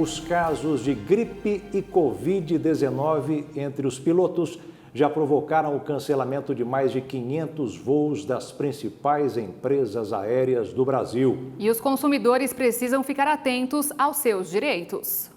Os casos de gripe e Covid-19 entre os pilotos já provocaram o cancelamento de mais de 500 voos das principais empresas aéreas do Brasil. E os consumidores precisam ficar atentos aos seus direitos.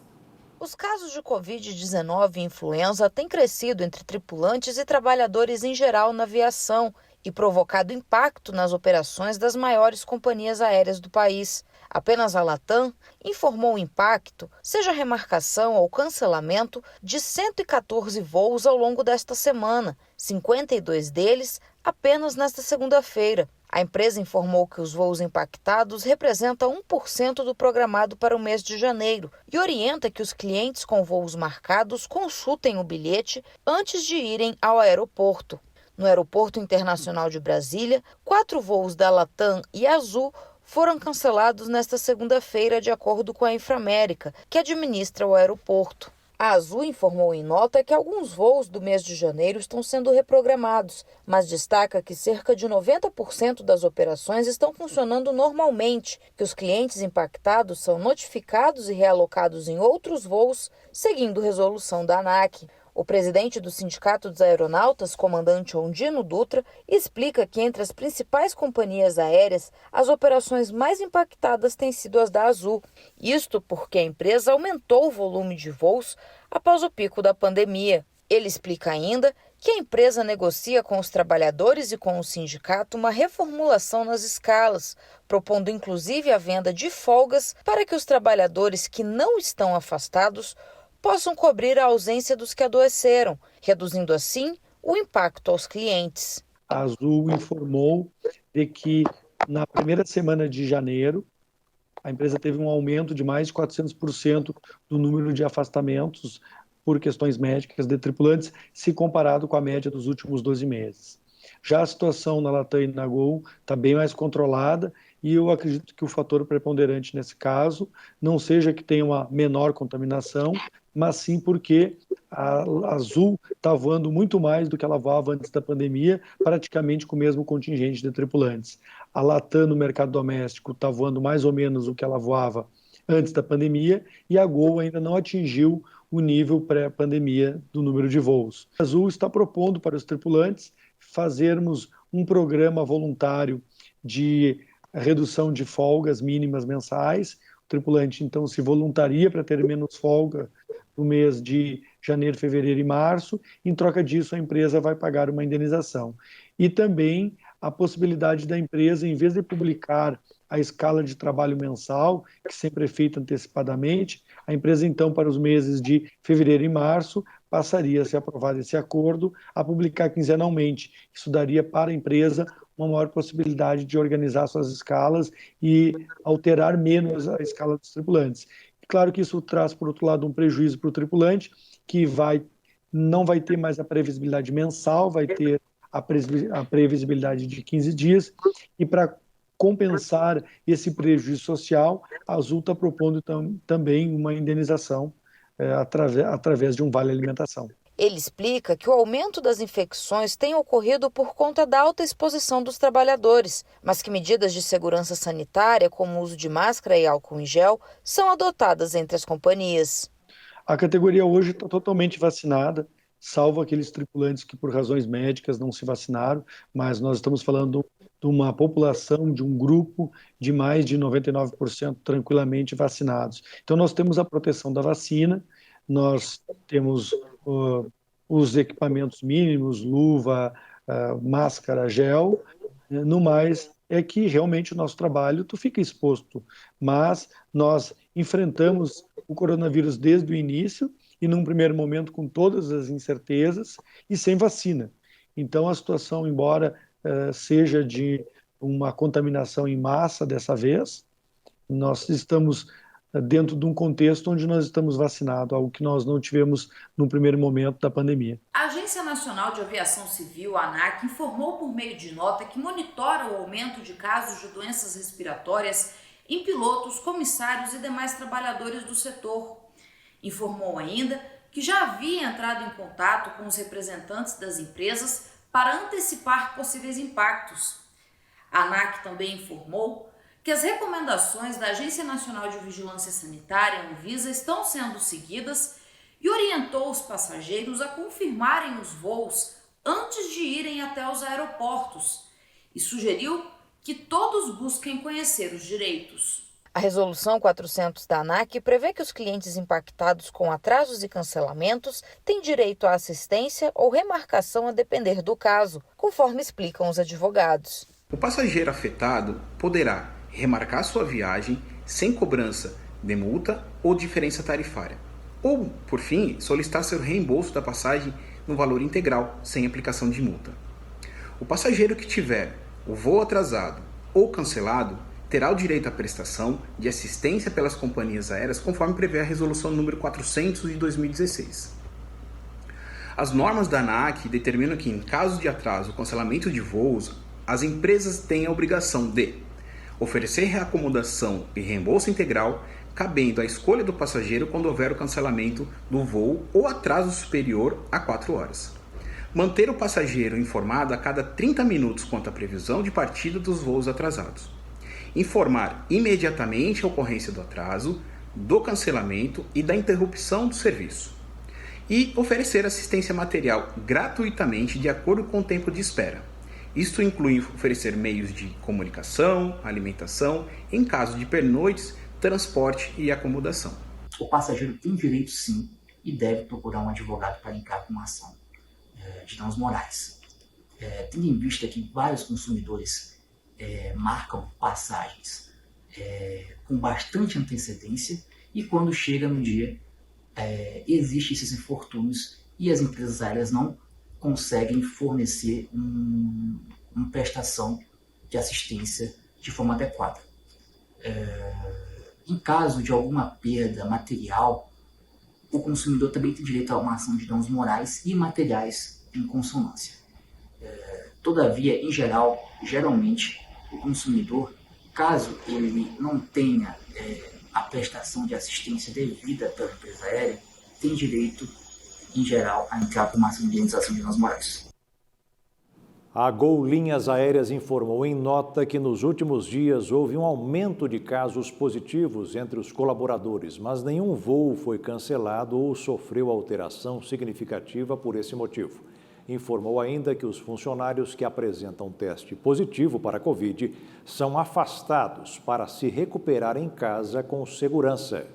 Os casos de Covid-19 e influenza têm crescido entre tripulantes e trabalhadores em geral na aviação e provocado impacto nas operações das maiores companhias aéreas do país. Apenas a Latam informou o impacto, seja remarcação ou cancelamento, de 114 voos ao longo desta semana, 52 deles apenas nesta segunda-feira. A empresa informou que os voos impactados representam 1% do programado para o mês de janeiro e orienta que os clientes com voos marcados consultem o bilhete antes de irem ao aeroporto. No Aeroporto Internacional de Brasília, 4 voos da Latam e Azul foram cancelados nesta segunda-feira, de acordo com a Inframérica, que administra o aeroporto. A Azul informou em nota que alguns voos do mês de janeiro estão sendo reprogramados, mas destaca que cerca de 90% das operações estão funcionando normalmente, que os clientes impactados são notificados e realocados em outros voos, seguindo resolução da ANAC. O presidente do Sindicato dos Aeronautas, comandante Ondino Dutra, explica que entre as principais companhias aéreas, as operações mais impactadas têm sido as da Azul. Isto porque a empresa aumentou o volume de voos após o pico da pandemia. Ele explica ainda que a empresa negocia com os trabalhadores e com o sindicato uma reformulação nas escalas, propondo inclusive a venda de folgas para que os trabalhadores que não estão afastados possam cobrir a ausência dos que adoeceram, reduzindo assim o impacto aos clientes. A Azul informou de que na primeira semana de janeiro, a empresa teve um aumento de mais de 400% do número de afastamentos por questões médicas de tripulantes, se comparado com a média dos últimos 12 meses. Já a situação na Latam e na Gol está bem mais controlada e eu acredito que o fator preponderante nesse caso não seja que tenha uma menor contaminação, mas sim porque a Azul está voando muito mais do que ela voava antes da pandemia, praticamente com o mesmo contingente de tripulantes. A Latam no mercado doméstico está voando mais ou menos o que ela voava antes da pandemia e a Gol ainda não atingiu o nível pré-pandemia do número de voos. A Azul está propondo para os tripulantes fazermos um programa voluntário de redução de folgas mínimas mensais. O tripulante, então, se voluntaria para ter menos folga no mês de janeiro, fevereiro e março. Em troca disso, a empresa vai pagar uma indenização. E também a possibilidade da empresa, em vez de publicar a escala de trabalho mensal, que sempre é feita antecipadamente, a empresa, então, para os meses de fevereiro e março, passaria, se aprovado esse acordo, a publicar quinzenalmente. Isso daria para a empresa uma maior possibilidade de organizar suas escalas e alterar menos a escala dos tripulantes. Claro que isso traz, por outro lado, um prejuízo para o tripulante, que não vai ter mais a previsibilidade mensal, vai ter a previsibilidade de 15 dias, e para compensar esse prejuízo social, a Azul está propondo também uma indenização através de um vale-alimentação. Ele explica que o aumento das infecções tem ocorrido por conta da alta exposição dos trabalhadores, mas que medidas de segurança sanitária, como o uso de máscara e álcool em gel, são adotadas entre as companhias. A categoria hoje está totalmente vacinada, salvo aqueles tripulantes que por razões médicas não se vacinaram, mas nós estamos falando de uma população, de um grupo de mais de 99% tranquilamente vacinados. Então nós temos a proteção da vacina, nós temos os equipamentos mínimos, luva, máscara, gel. No mais, é que realmente o nosso trabalho tu fica exposto, mas nós enfrentamos o coronavírus desde o início e num primeiro momento com todas as incertezas e sem vacina. Então a situação, embora seja de uma contaminação em massa dessa vez, nós estamos dentro de um contexto onde nós estamos vacinados, algo que nós não tivemos no primeiro momento da pandemia. A Agência Nacional de Aviação Civil, a ANAC, informou por meio de nota que monitora o aumento de casos de doenças respiratórias em pilotos, comissários e demais trabalhadores do setor. Informou ainda que já havia entrado em contato com os representantes das empresas para antecipar possíveis impactos. A ANAC também informou que as recomendações da Agência Nacional de Vigilância Sanitária, Anvisa, estão sendo seguidas e orientou os passageiros a confirmarem os voos antes de irem até os aeroportos e sugeriu que todos busquem conhecer os direitos. A Resolução 400 da ANAC prevê que os clientes impactados com atrasos e cancelamentos têm direito à assistência ou remarcação a depender do caso, conforme explicam os advogados. O passageiro afetado poderá remarcar sua viagem sem cobrança de multa ou diferença tarifária, ou, por fim, solicitar seu reembolso da passagem no valor integral, sem aplicação de multa. O passageiro que tiver o voo atrasado ou cancelado terá o direito à prestação de assistência pelas companhias aéreas, conforme prevê a Resolução número 400 de 2016. As normas da ANAC determinam que, em caso de atraso ou cancelamento de voos, as empresas têm a obrigação de oferecer reacomodação e reembolso integral, cabendo à escolha do passageiro quando houver o cancelamento do voo ou atraso superior a 4 horas. Manter o passageiro informado a cada 30 minutos quanto à previsão de partida dos voos atrasados. Informar imediatamente a ocorrência do atraso, do cancelamento e da interrupção do serviço. E oferecer assistência material gratuitamente de acordo com o tempo de espera. Isto inclui oferecer meios de comunicação, alimentação, em caso de pernoites, transporte e acomodação. O passageiro tem direito, sim, e deve procurar um advogado para entrar com uma ação de danos morais. Tendo em vista que vários consumidores marcam passagens com bastante antecedência e quando chega no dia, existem esses infortúnios e as empresas aéreas não conseguem fornecer uma prestação de assistência de forma adequada. Em caso de alguma perda material, o consumidor também tem direito a uma ação de danos morais e materiais em consonância. Todavia, em geral, geralmente, o consumidor, caso ele não tenha a prestação de assistência devida pela empresa aérea, tem direito, em geral, a entrar com uma ação de indenização de danos morais. A Gol Linhas Aéreas informou em nota que nos últimos dias houve um aumento de casos positivos entre os colaboradores, mas nenhum voo foi cancelado ou sofreu alteração significativa por esse motivo. Informou ainda que os funcionários que apresentam teste positivo para a Covid são afastados para se recuperar em casa com segurança.